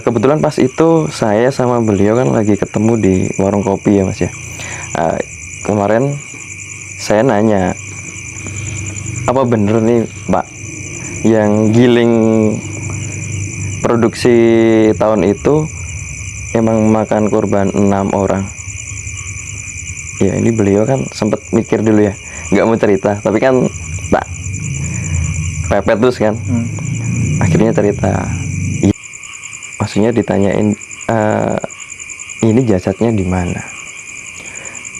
Kebetulan pas itu saya sama beliau kan lagi ketemu di warung kopi ya Mas ya. Kemarin saya nanya, apa bener nih Pak yang giling produksi tahun itu emang makan korban 6 orang? Ya ini beliau kan sempet mikir dulu ya, nggak mau cerita, tapi kan tak pepet terus kan. Akhirnya cerita. Maksudnya ditanyain, ini jasadnya di mana?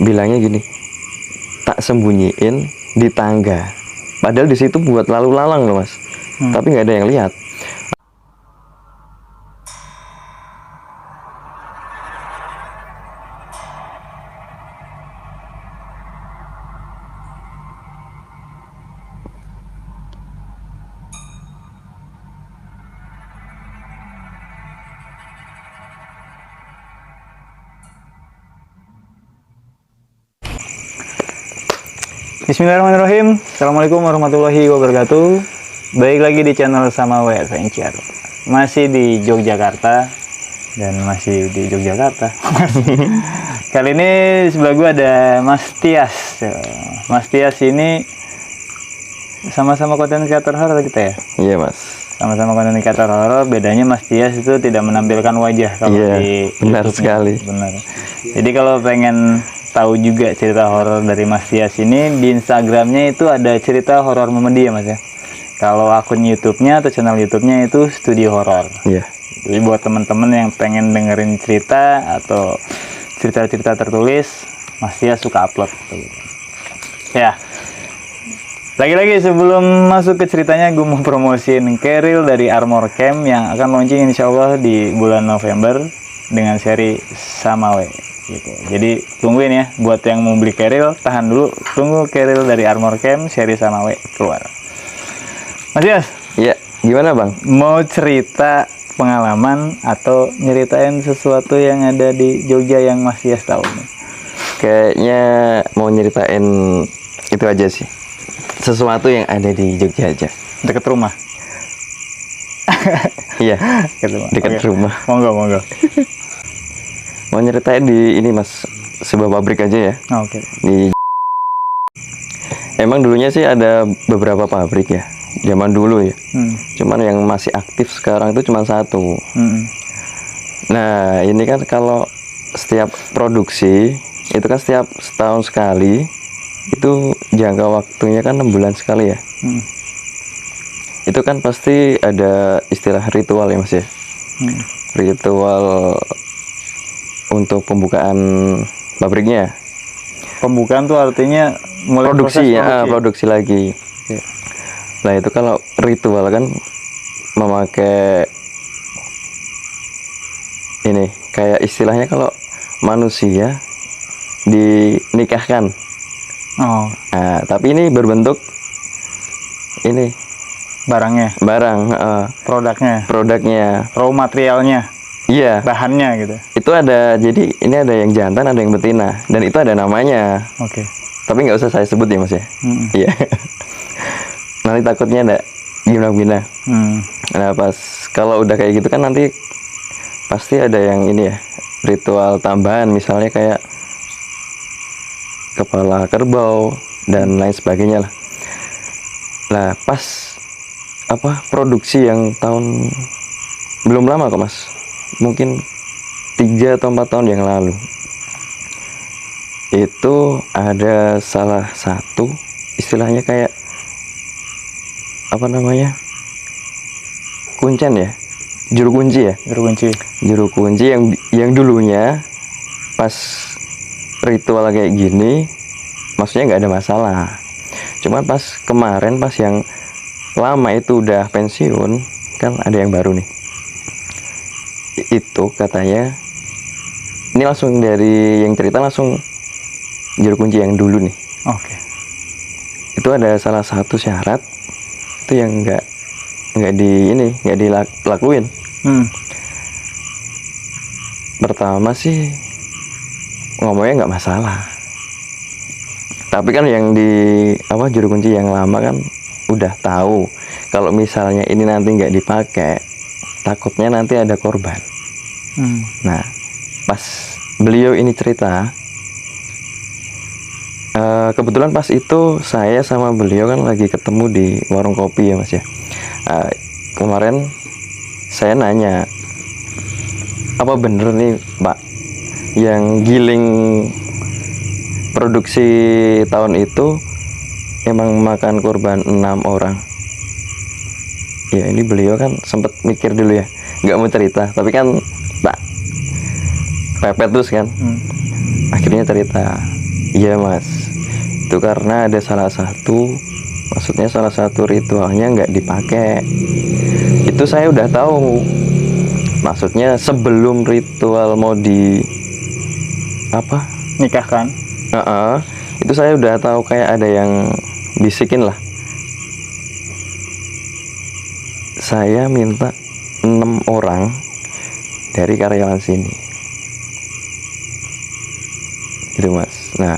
Bilangnya gini, tak sembunyiin di tangga. Padahal di situ buat lalu lalang loh Mas. Tapi nggak ada yang lihat. Bismillahirrahmanirrahim. Assalamualaikum warahmatullahi wabarakatuh. Baik lagi di channel Samawe Adventure. Masih di Yogyakarta dan masih di Yogyakarta. Kali ini di sebelah gue ada Mas Tias. Mas Tias ini sama-sama konten kreator horor kita ya. Iya Mas. Sama-sama konten kreator horor. Bedanya Mas Tias itu tidak menampilkan wajah kalau di benar sekali. Benar. Jadi kalau pengen tahu juga cerita horor dari Mas Tias ini, di Instagramnya itu ada cerita horor memedi ya Mas ya. Kalau akun YouTube-nya atau channel YouTube-nya itu Studio Horor. Iya. Jadi buat teman-teman yang pengen dengerin cerita atau cerita-cerita tertulis, Mas Tias suka upload gitu. Ya. Lagi-lagi sebelum masuk ke ceritanya, gue mau promosiin keril dari Armor Camp yang akan launching insya Allah di bulan November dengan seri Samawe. Gitu. Jadi tungguin ya, buat yang mau beli keril tahan dulu, tunggu keril dari Armor Camp seri Samawe keluar. Mas Yas, Iya, gimana Bang? mau cerita pengalaman atau nyeritain sesuatu yang ada di Jogja yang Mas Yas tahu nih? Kayaknya mau nyeritain itu aja sih, sesuatu yang ada di Jogja aja. Deket rumah. Iya, dekat Oke. rumah. Monggo. Mau nyeritain di ini Mas, sebuah pabrik aja ya. Oke. Emang dulunya sih ada beberapa pabrik ya, zaman dulu ya. Cuman yang masih aktif sekarang itu cuma satu. Nah ini kan kalau setiap produksi itu kan setiap setahun sekali, itu jangka waktunya kan 6 bulan sekali ya. Itu kan pasti ada istilah ritual ya Mas ya. Ritual untuk pembukaan pabriknya. Pembukaan tuh artinya mulai Produksi proses ya, produksi lagi. Ya. Nah itu kalau ritual kan memakai ini kayak istilahnya kalau manusia dinikahkan. Oh, Nah, tapi ini berbentuk ini barangnya, barang, produknya. raw materialnya, Iya. bahannya gitu. Itu ada, jadi ini ada yang jantan, ada yang betina, dan itu ada namanya. Oke. Tapi nggak usah saya sebut ya Mas ya. Iya. Nanti takutnya ada gimana-gimana. Nah pas kalau udah kayak gitu kan nanti pasti ada yang ini ya, ritual tambahan, misalnya kayak kepala kerbau dan lain sebagainya lah. Nah pas produksi yang tahun belum lama kok Mas, mungkin 3 atau 4 tahun yang lalu, itu ada salah satu istilahnya kayak apa namanya, kuncen ya, juru kunci ya, juru kunci yang dulunya pas ritual kayak gini maksudnya nggak ada masalah. Cuman pas kemarin, pas yang lama itu udah pensiun, kan ada yang baru nih. Itu katanya, ini langsung dari yang cerita langsung juru kunci yang dulu nih. Oke. Itu ada salah satu syarat itu yang nggak dilakuin. Pertama sih ngomongnya nggak masalah, tapi kan yang juru kunci yang lama kan udah tahu kalau misalnya ini nanti nggak dipakai, takutnya nanti ada korban. Hmm. Nah, pas beliau ini cerita, kebetulan pas itu saya sama beliau kan lagi ketemu di warung kopi ya Mas ya. Kemarin saya nanya, apa bener nih Pak yang giling produksi tahun itu emang makan korban 6 orang? Ya ini beliau kan sempet mikir dulu ya, nggak mau cerita, tapi kan tak pepet terus kan. Akhirnya cerita, iya Mas, itu karena ada salah satu ritualnya nggak dipakai. Itu saya udah tahu, maksudnya sebelum ritual mau di apa Nikahkan. itu saya udah tahu kayak ada yang bisikin lah, saya minta 6 orang dari karyawan sini gitu Mas. Nah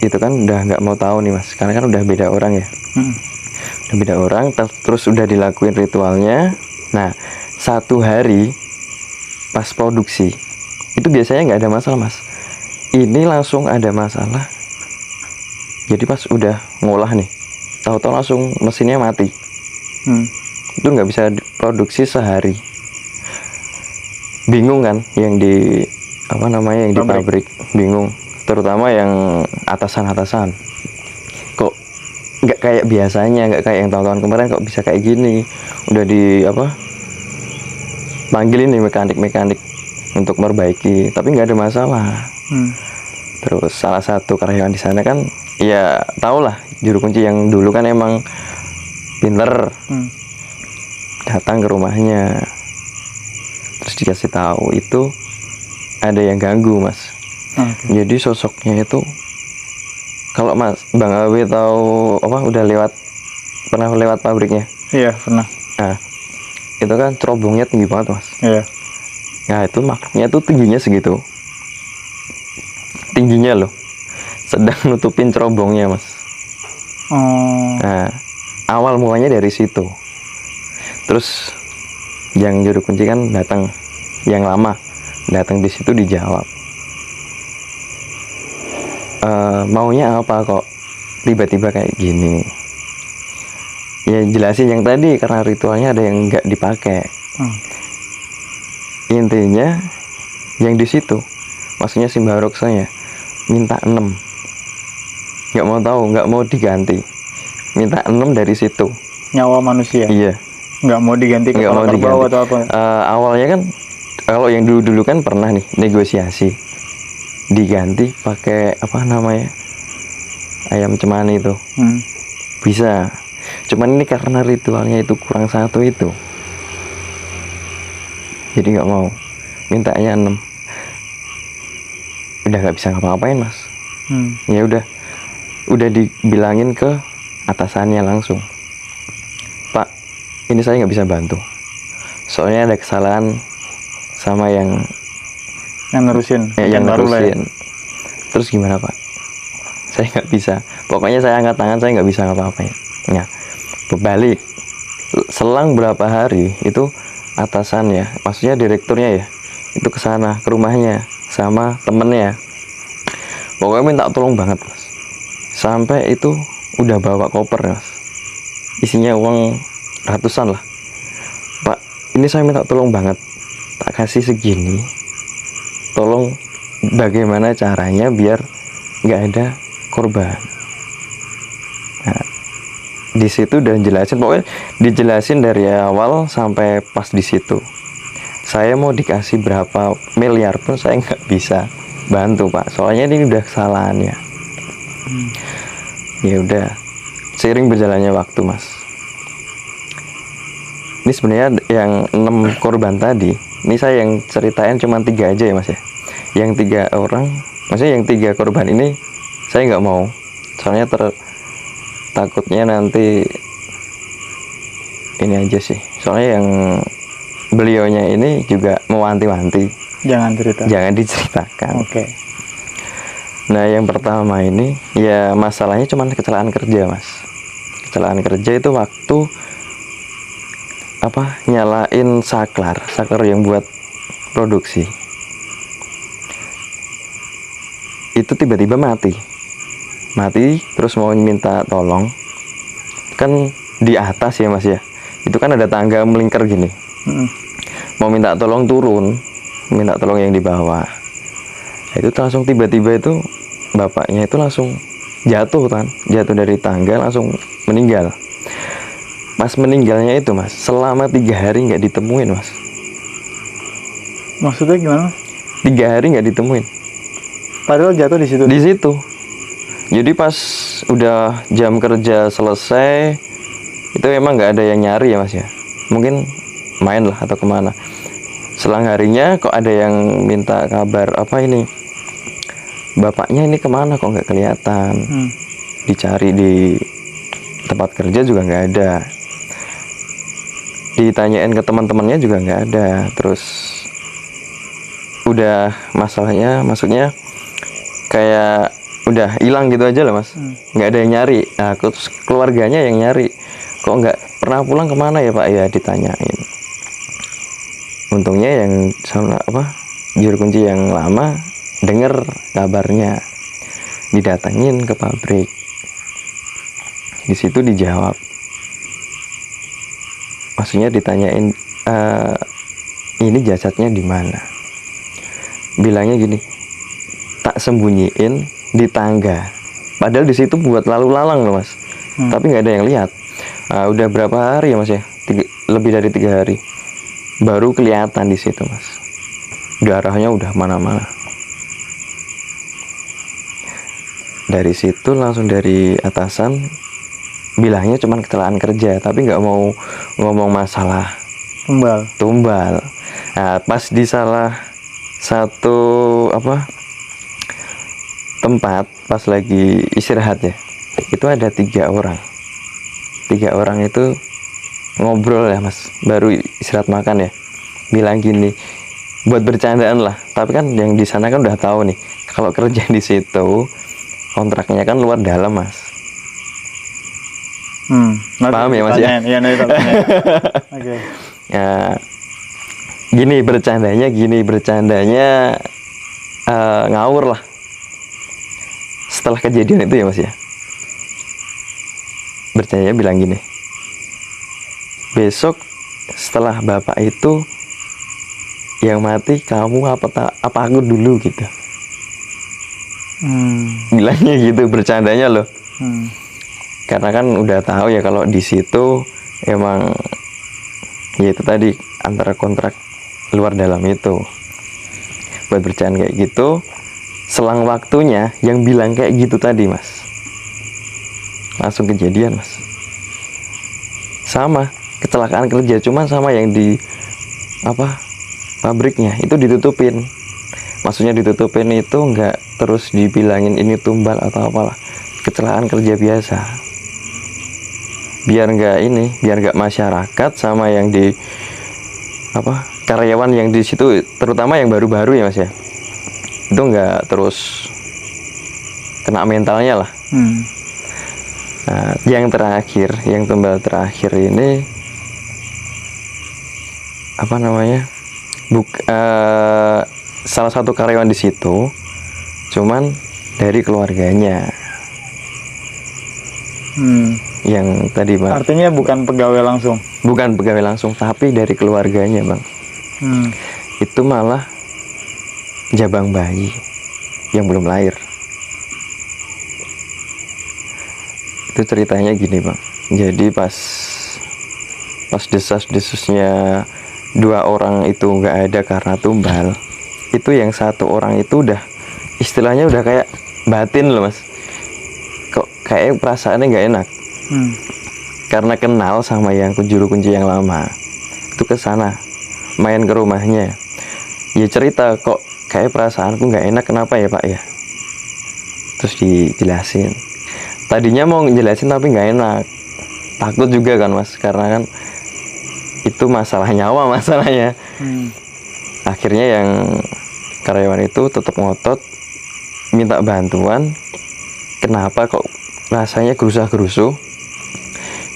itu kan udah nggak mau tahu nih Mas, karena kan udah beda orang ya. Udah beda orang, terus udah dilakuin ritualnya. Nah 1 hari pas produksi itu biasanya nggak ada masalah Mas, ini langsung ada masalah. Jadi pas udah ngolah nih, tahu-tahu langsung mesinnya mati. Itu nggak bisa produksi sehari. Bingung kan yang di yang di pabrik, bingung, terutama yang atasan kok nggak kayak biasanya, nggak kayak yang tahun-tahun kemarin, kok bisa kayak gini. Udah di panggilin nih mekanik untuk memperbaiki, tapi nggak ada masalah. Terus salah satu karyawan di sana kan ya tau lah, juru kunci yang dulu kan emang pinter. Datang ke rumahnya, terus dikasih tahu itu ada yang ganggu Mas. Jadi sosoknya itu, kalau Mas Bang Awi tahu pernah lewat pabriknya? Iya pernah. Nah itu kan cerobongnya tinggi banget Mas. Iya. Nah itu makhluknya tuh tingginya segitu, tingginya loh, sedang nutupin cerobongnya Mas. Nah awal mulanya dari situ. Terus yang juru kunci kan datang, yang lama datang di situ, dijawab, maunya apa kok tiba-tiba kayak gini. Ya jelasin yang tadi, karena ritualnya ada yang nggak dipakai. Intinya yang di situ, maksudnya si Mbah Roksanya minta 6, nggak mau diganti, minta 6 dari situ. Nyawa manusia. Iya. Nggak mau diganti kepala kerbau atau apa? Awalnya kan kalau yang dulu kan pernah nih negosiasi diganti pakai ayam cemani itu. Bisa, cuman ini karena ritualnya itu kurang 1 itu, jadi nggak mau, mintanya 6. Udah nggak bisa ngapa-ngapain Mas. Ya udah dibilangin ke atasannya langsung, Pak ini saya nggak bisa bantu, soalnya ada kesalahan sama yang nerusin. yang nerusin. Terus gimana Pak? Saya nggak bisa, pokoknya saya angkat tangan, saya nggak bisa ngapa-ngapain. Nah berbalik, selang berapa hari itu atasannya, maksudnya direkturnya ya, itu kesana ke rumahnya sama temennya, pokoknya minta tolong banget Mas. Sampai itu udah bawa koper Mas, isinya uang ratusan lah. Pak ini saya minta tolong banget, tak kasih segini, tolong bagaimana caranya biar nggak ada korban. Nah di situ udah jelasin, pokoknya dijelasin dari awal sampai pas di situ. Saya mau dikasih berapa miliar pun saya nggak bisa bantu Pak, soalnya ini udah kesalahannya. Ya udah, seiring berjalannya waktu Mas, ini sebenarnya yang 6 korban tadi, ini saya yang ceritain cuma 3 aja ya Mas ya. Yang 3 orang, maksudnya yang 3 korban ini saya nggak mau, soalnya takutnya nanti ini aja sih, soalnya yang beliaunya ini juga mewanti-wanti, jangan diceritakan. Nah yang pertama ini ya masalahnya cuma kecelakaan kerja Mas. Kecelakaan kerja itu waktu nyalain saklar yang buat produksi. Itu tiba-tiba mati terus mau minta tolong. Kan di atas ya Mas ya, itu kan ada tangga melingkar gini. Mau minta tolong turun, minta tolong yang di bawah. Itu langsung tiba-tiba itu bapaknya itu langsung jatuh dari tangga, langsung meninggal. Pas meninggalnya itu Mas, selama 3 hari nggak ditemuin Mas. Maksudnya gimana? 3 hari nggak ditemuin. Padahal jatuh di situ. Di situ. Jadi pas udah jam kerja selesai, itu emang nggak ada yang nyari ya Mas ya. Mungkin main lah atau kemana. Selang harinya kok ada yang minta kabar, ini bapaknya ini kemana kok nggak kelihatan. Dicari di tempat kerja juga nggak ada, ditanyain ke teman-temannya juga nggak ada. Terus udah masalahnya, maksudnya kayak udah hilang gitu aja lah Mas. Nggak ada yang nyari. Nah, terus keluarganya yang nyari, kok nggak pernah pulang kemana ya Pak ya, ditanyain. Untungnya yang juru kunci yang lama denger kabarnya, didatengin ke pabrik. Di situ dijawab, maksudnya ditanyain, ini jasadnya di mana? Bilangnya gini, tak sembunyiin di tangga. Padahal di situ buat lalu lalang loh Mas. Tapi nggak ada yang lihat. Udah berapa hari ya Mas ya? Lebih dari 3 hari. Baru kelihatan di situ Mas. Darahnya udah mana-mana. Dari situ langsung dari atasan bilangnya cuman kecelakaan kerja, tapi nggak mau ngomong masalah tumbal. Nah, pas di salah satu tempat pas lagi istirahat ya, itu ada 3 orang. 3 orang itu ngobrol ya Mas, baru istirahat makan ya, bilang gini, buat bercandaan lah. Tapi kan yang di sana kan udah tahu nih, kalau kerja di situ kontraknya kan luar dalam Mas. Paham ya Mas ya? Iya, Oke. Ya, gini bercandanya ngawur lah. Setelah kejadian itu ya Mas ya, bercandanya bilang gini, besok setelah bapak itu yang mati kamu apa aku dulu gitu. Bilangnya gitu, bercandanya loh. Karena kan udah tahu ya kalau di situ emang ya itu tadi antara kontrak luar dalam itu. Buat bercanda kayak gitu, selang waktunya yang bilang kayak gitu tadi Mas, langsung kejadian Mas. Sama kecelakaan kerja, cuman sama yang di pabriknya itu ditutupin. Maksudnya ditutupin itu nggak terus dibilangin ini tumbal atau apalah, kecelakaan kerja biasa. Biar nggak masyarakat sama yang di karyawan yang di situ, terutama yang baru-baru ya Mas ya, itu nggak terus kena mentalnya lah. Nah, yang tumbal terakhir ini salah satu karyawan di situ, cuman dari keluarganya. Yang tadi Bang, Artinya bukan pegawai langsung, tapi dari keluarganya Bang. Itu malah jabang bayi yang belum lahir. Itu ceritanya gini Bang, jadi pas desas-desusnya 2 orang itu nggak ada karena tumbal, itu yang 1 orang itu udah istilahnya udah kayak batin loh Mas, kok kayak perasaannya nggak enak. Karena kenal sama yang juru kunci yang lama, itu ke sana main ke rumahnya, ya cerita, kok kayak perasaanku nggak enak, kenapa ya Pak ya. Terus dijelasin, tadinya mau ngejelasin tapi nggak enak, takut juga kan Mas, karena kan itu masalah nyawa masalahnya. Akhirnya yang karyawan itu tetap ngotot minta bantuan. Kenapa kok rasanya gerusah-gerusuh,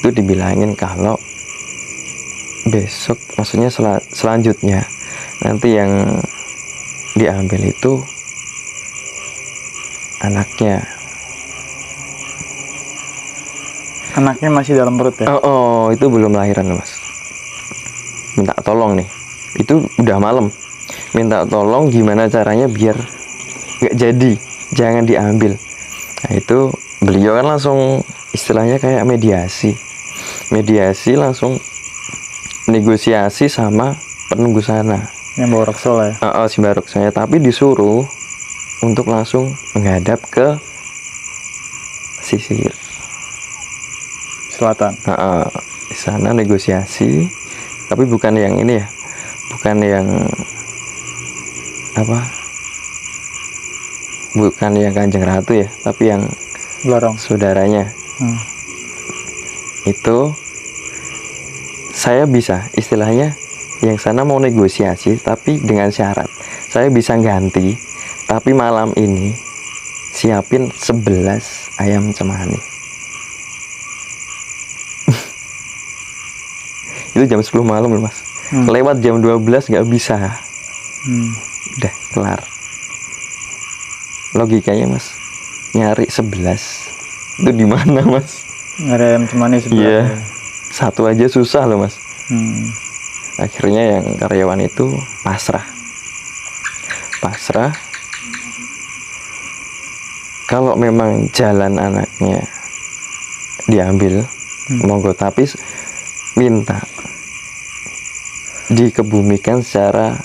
itu dibilangin kalau besok, maksudnya selanjutnya nanti yang diambil itu anaknya. Anaknya masih dalam perut ya? Oh, itu belum lahiran mas. Minta tolong nih, itu udah malam. Minta tolong gimana caranya biar nggak jadi, jangan diambil. Nah itu beliau kan langsung istilahnya kayak mediasi langsung negosiasi sama penunggu sana. Yang bawa Roksol ya? Si Barok saya, tapi disuruh untuk langsung menghadap ke sisir Selatan. di sana negosiasi, tapi bukan yang ini ya, bukan yang apa, bukan yang Kanjeng Ratu ya, tapi yang Blorong. saudaranya. Itu saya bisa istilahnya yang sana mau negosiasi, tapi dengan syarat saya bisa ganti, tapi malam ini siapin 11 ayam cemani. Itu jam 10 malam loh mas. Lewat jam 12 nggak bisa. Udah kelar. Logikanya mas, nyari 11 itu di mana mas? Nyari ayam cemani sebelah. Iya, satu aja susah loh mas. Akhirnya yang karyawan itu pasrah. Kalau memang jalan anaknya diambil, monggo, tapi minta dikebumikan secara,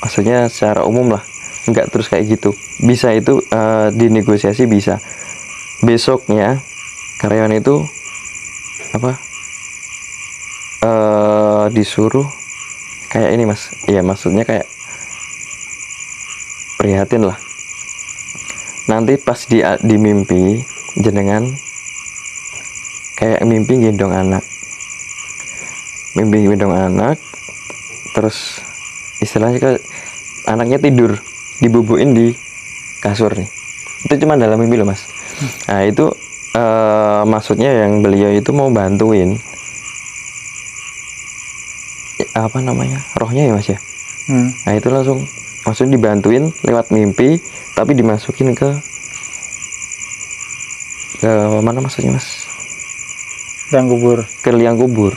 maksudnya secara umum lah, nggak terus kayak gitu. Bisa itu dinegosiasi bisa. Besoknya karyawan itu apa? Disuruh kayak ini mas, ya maksudnya kayak prihatin lah. Nanti pas di mimpi jenengan kayak mimpi gendong anak, terus istilahnya ke anaknya tidur dibubuin di kasur nih. Itu cuma dalam mimpi loh mas. Nah itu maksudnya yang beliau itu mau bantuin apa namanya, rohnya ya mas ya. Nah itu langsung maksudnya dibantuin lewat mimpi, tapi dimasukin ke mana maksudnya mas? Liang kubur. Ke liang kubur.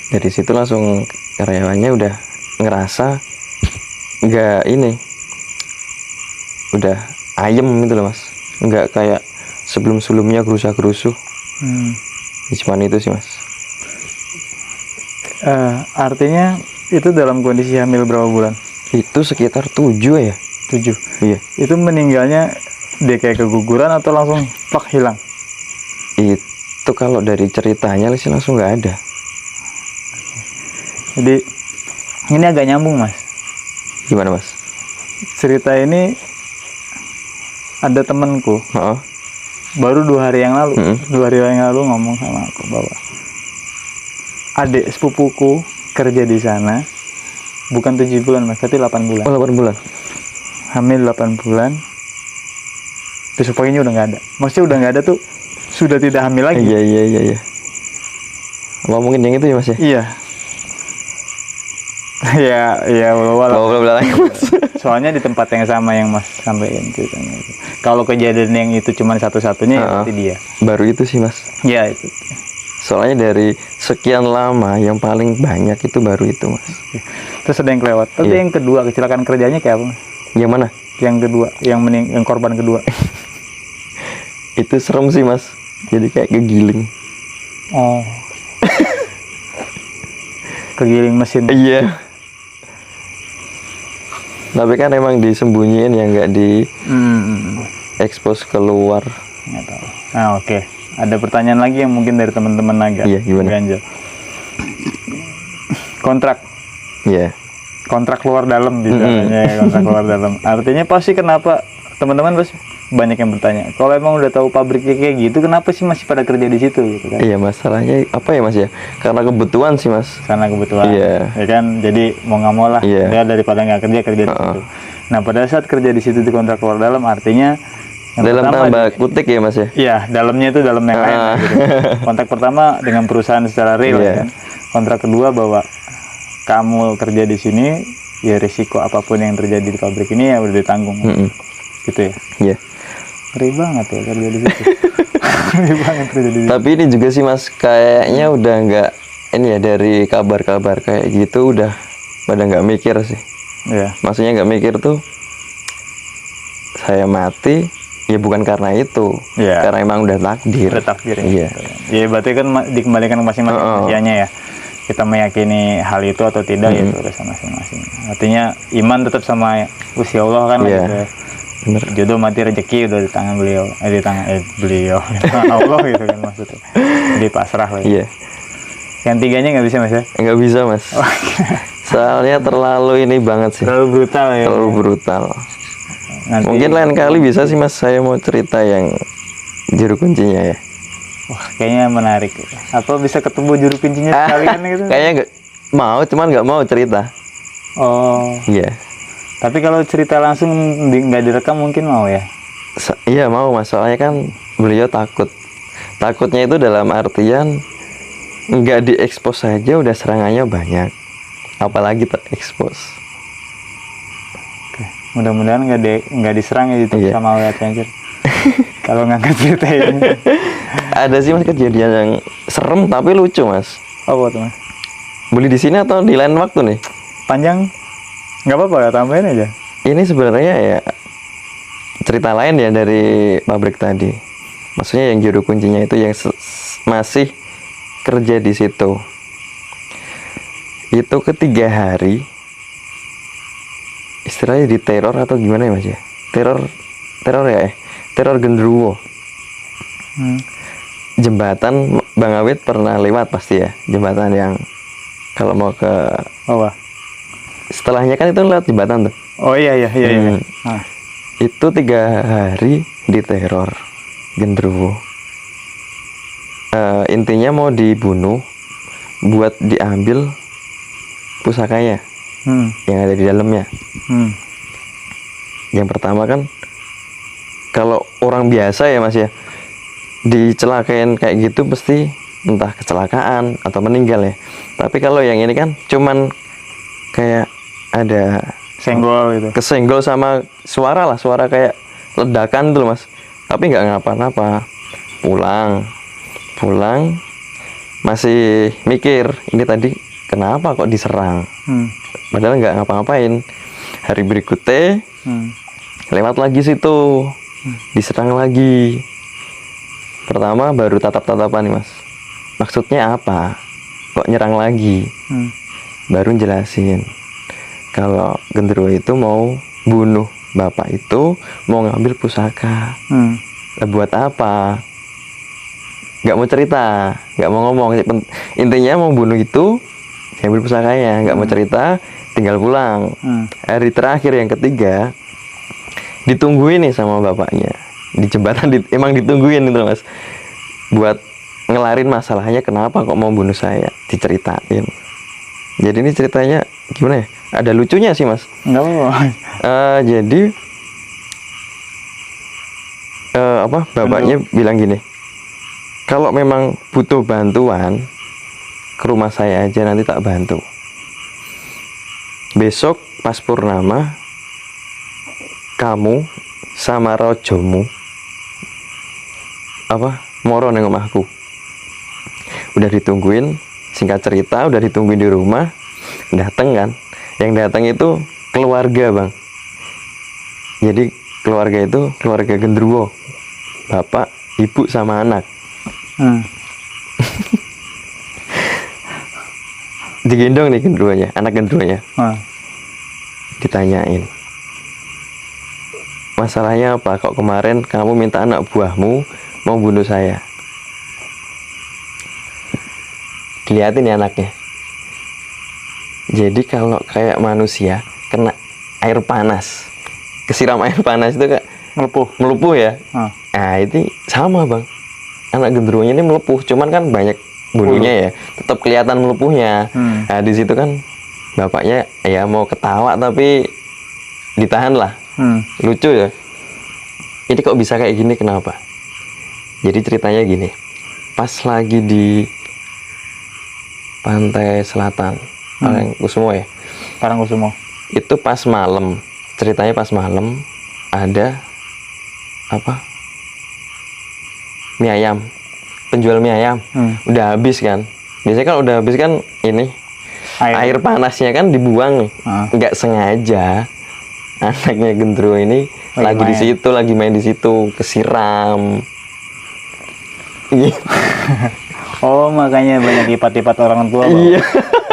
Dari situ langsung karyawannya udah ngerasa nggak ini, udah ayem gitu loh mas, nggak kayak sebelumnya gerusa-gerusuh. Cuman itu sih mas. Artinya itu dalam kondisi hamil berapa bulan? Itu sekitar 7 ya. 7. Iya. Itu meninggalnya dia kayak keguguran atau langsung plak hilang? Itu kalau dari ceritanya sih langsung nggak ada. Jadi ini agak nyambung mas. Gimana mas? Cerita ini ada temanku, baru 2 hari yang lalu, 2 hari yang lalu ngomong sama aku bahwa adik sepupuku kerja di sana, bukan 7 bulan mas, tapi 8 bulan. Oh 8 bulan. Hamil 8 bulan. Besok paginya udah nggak ada. Maksudnya udah nggak ada tuh, sudah tidak hamil lagi. Iya. Apa mungkin yang itu ya mas ya? Iya. ya Belum lagi mas. Soalnya di tempat yang sama yang mas sampaikan ceritanya itu. Kalau kejadian yang itu cuma satu-satunya ya pasti dia. Baru itu sih mas. Iya itu. Soalnya dari sekian lama yang paling banyak itu baru itu mas. Terus ada yang kelewat. Tapi yang kedua kecelakaan kerjanya kayak apa mas? Yang mana? Yang kedua, yang korban kedua. Itu serem sih mas. Jadi kayak kegiling. Oh. Kegiling mesin. Iya. Tapi kan emang disembunyiin ya, nggak di expose keluar. Nggak tahu. Nah oke. Ada pertanyaan lagi yang mungkin dari teman-teman naga. Iya gimana? Ganjil. Kontrak. Iya. Kontrak luar dalam biasanya kontrak luar dalam. Artinya pasti kenapa teman-teman pasti banyak yang bertanya. Kalau emang udah tahu pabriknya kayak gitu, kenapa sih masih pada kerja di situ gitu kan? Iya masalahnya apa ya mas ya? Karena kebutuhan sih mas. Karena kebutuhan. Iya. Ya kan, jadi mau nggak mau lah. Iya. Ya daripada nggak kerja di situ. Nah pada saat kerja di situ di kontrak luar dalam, artinya Dalam tanda kutip ya mas ya. Iya, dalamnya itu dalam yang lain. Gitu. Kontrak pertama dengan perusahaan secara real Iya. kan. Kontrak kedua bahwa kamu kerja di sini, ya risiko apapun yang terjadi di pabrik ini ya udah ditanggung. Gitu ya. Iya. Ngeri banget ya kerja di situ. Ngeri banget kerja di situ. Tapi ini juga sih mas, kayaknya udah nggak ini ya, dari kabar-kabar kayak gitu udah pada nggak mikir sih. Iya. Maksudnya nggak mikir tuh saya mati ya bukan karena itu, Iya. karena emang udah takdir. Udah takdir ya. Iya. Ya berarti kan dikembalikan ke masing-masing manusianya ya. Kita meyakini hal itu atau tidak ya itu urusan masing-masing. Artinya iman tetap sama Gusti Allah kan. Iya. Gitu. Bener. Jodoh mati rezeki udah di tangan beliau, di tangan beliau, di tangan Allah gitu kan maksudnya. Jadi pasrah lah. Iya. Yang tiganya nggak bisa mas ya? Nggak bisa mas. Soalnya terlalu ini banget sih. Terlalu brutal ya. Terlalu brutal. Nanti, Mungkin lain kali bisa sih mas, saya mau cerita yang juru kuncinya ya. wah kayaknya menarik. Apa bisa ketemu juru kuncinya sekalian gitu? Kayaknya nggak mau, cuman nggak mau cerita. Oh. Iya. Tapi kalau cerita langsung nggak direkam mungkin mau ya? Iya mau mas, soalnya kan beliau takut. Takutnya itu dalam artian nggak diekspos saja udah serangannya banyak, apalagi terekspos. Mudah-mudahan nggak diserang ya gitu Iya. sama WhatsApp anjir. Kalau ngangkat cerita ini. Ada sih mas kejadian yang serem tapi lucu mas. Oh buat mas. Beli di sini atau di lain waktu nih? Panjang? Nggak apa-apa ya, tambahin aja. Ini sebenarnya ya cerita lain ya dari pabrik tadi. Maksudnya yang juru kuncinya itu yang masih kerja di situ. Itu ketiga hari istilahnya diteror atau gimana ya mas ya? Teror ya, teror genderuwo. Jembatan Bang Awit pernah lewat pasti ya, jembatan yang kalau mau ke Oh wah. setelahnya kan itu lewat jembatan tuh. Oh iya. Ah. Itu 3 hari diteror genderuwo. Intinya mau dibunuh buat diambil pusakanya yang ada di dalamnya. Yang pertama kan kalau orang biasa ya mas ya, dicelakain kayak gitu pasti entah kecelakaan atau meninggal ya. Tapi kalau yang ini kan cuman kayak ada Senggol gitu. kesenggol sama suara kayak ledakan tuh mas, tapi nggak ngapa-ngapa. Pulang masih mikir ini tadi kenapa kok diserang, padahal nggak ngapa-ngapain. Hari berikutnya lewat lagi situ, diserang lagi. Pertama baru tatap-tatapan nih mas, maksudnya apa kok nyerang lagi. Baru jelasin kalau genderuwo itu mau bunuh bapak itu, mau ngambil pusaka. Buat apa? Nggak mau cerita, nggak mau ngomong. Intinya mau bunuh itu, ngambil pusakanya. Nggak mau cerita, tinggal pulang. Hari terakhir yang ketiga, ditungguin nih sama bapaknya di jembatan. Emang ditungguin itu mas, buat ngelarin masalahnya kenapa kok mau bunuh saya, diceritain. Jadi ini ceritanya gimana ya? Ada lucunya sih mas. Nggak apa-apa. Jadi bapaknya bilang gini, kalau memang butuh bantuan ke rumah saya aja, nanti tak bantu. Besok pas purnama kamu sama rojomu moro neng omahku. Udah ditungguin, singkat cerita udah ditungguin di rumah. Dateng kan, yang datang itu keluarga bang. Jadi keluarga itu keluarga genderuwo, bapak, ibu sama anak. Digendong nih genderuwonya, anak genderuwonya. Ditanyain, masalahnya apa? Kok kemarin kamu minta anak buahmu mau bunuh saya? Dilihatin ya anaknya. Jadi kalau kayak manusia kena air panas, kesiram air panas itu kayak melepuh ya. Nah itu sama bang, anak genderuwonya ini melepuh, cuman kan banyak bulunya ya, tetap kelihatan melepuhnya. Nah di situ kan bapaknya ya mau ketawa tapi ditahan lah. Lucu ya. ini kok bisa kayak gini, kenapa? Jadi ceritanya gini, pas lagi di pantai selatan Parangkusumo ya, Parangkusumo. itu pas malam, ceritanya pas malam ada apa, mie ayam, penjual mie ayam udah habis kan, biasanya kan udah habis kan ini air panasnya kan dibuang nih, nggak sengaja anaknya Gendro ini lagi di situ, lagi main di situ, kesiram. Oh, makanya banyak ipat-ipat orang tua bahwa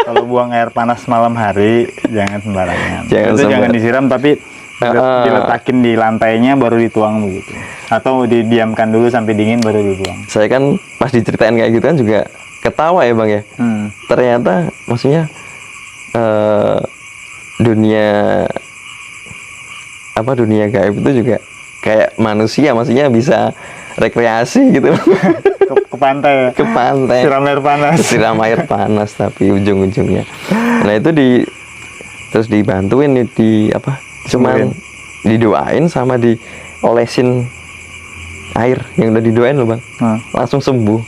kalau buang air panas malam hari jangan sembarangan. Jangan disiram, tapi diletakin di lantainya baru dituang begitu. Atau didiamkan dulu sampai dingin baru dibuang. Saya kan pas diceritain kayak gitu kan juga ketawa ya Bang ya. Ternyata maksudnya dunia gaib itu juga kayak manusia, maksudnya bisa rekreasi gitu. Ke pantai ya? Ke pantai. Siram air panas tapi ujung-ujungnya. Nah itu terus dibantuin cuman didoain sama diolesin air yang udah didoain loh Bang. Langsung sembuh.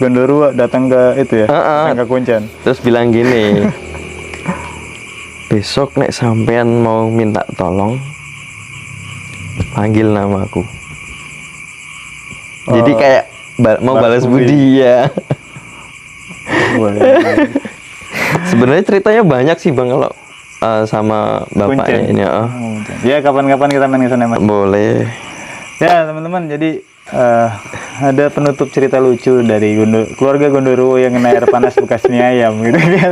Gondoruo datang ke itu ya? Datang ke Kuncen. Terus bilang gini, besok nek sampean mau minta tolong, panggil namaku. Jadi kayak mau balas budi ya. Sebenarnya ceritanya banyak sih Bang kalau sama bapaknya ini. Ya kapan-kapan kita main ke sana Mas. Boleh. Ya teman-teman, jadi ada penutup cerita lucu dari keluarga Gondoruo yang kena air panas bekas mie ayam gitu kan.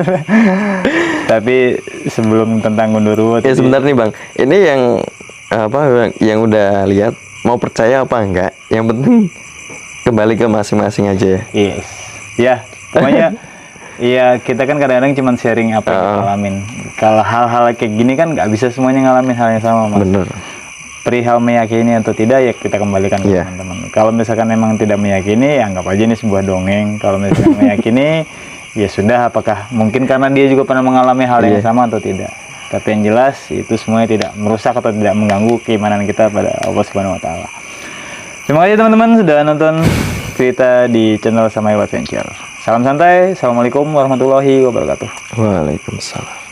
Tapi sebelum tentang Gondoruo, ya sebentar nih Bang, ini yang udah lihat mau percaya apa enggak, yang penting kembali ke masing-masing aja ya. Yes. Ya, pokoknya iya, kita kan kadang-kadang cuma sharing apa yang kita alamin. Kalau hal-hal kayak gini kan nggak bisa semuanya ngalamin hal yang sama Mas. Bener. Perihal meyakini atau tidak ya kita kembalikan ke teman-teman. Kalau misalkan memang tidak meyakini, ya anggap aja ini sebuah dongeng. Kalau misalkan meyakini, ya sudah, apakah mungkin karena dia juga pernah mengalami hal yang sama atau tidak. Tapi yang jelas itu semuanya tidak merusak atau tidak mengganggu keimanan kita pada Allah Subhanahu wa taala. Terima kasih teman-teman sudah nonton cerita di channel Samaewa Adventure. Salam santai. Assalamualaikum warahmatullahi wabarakatuh. Waalaikumsalam.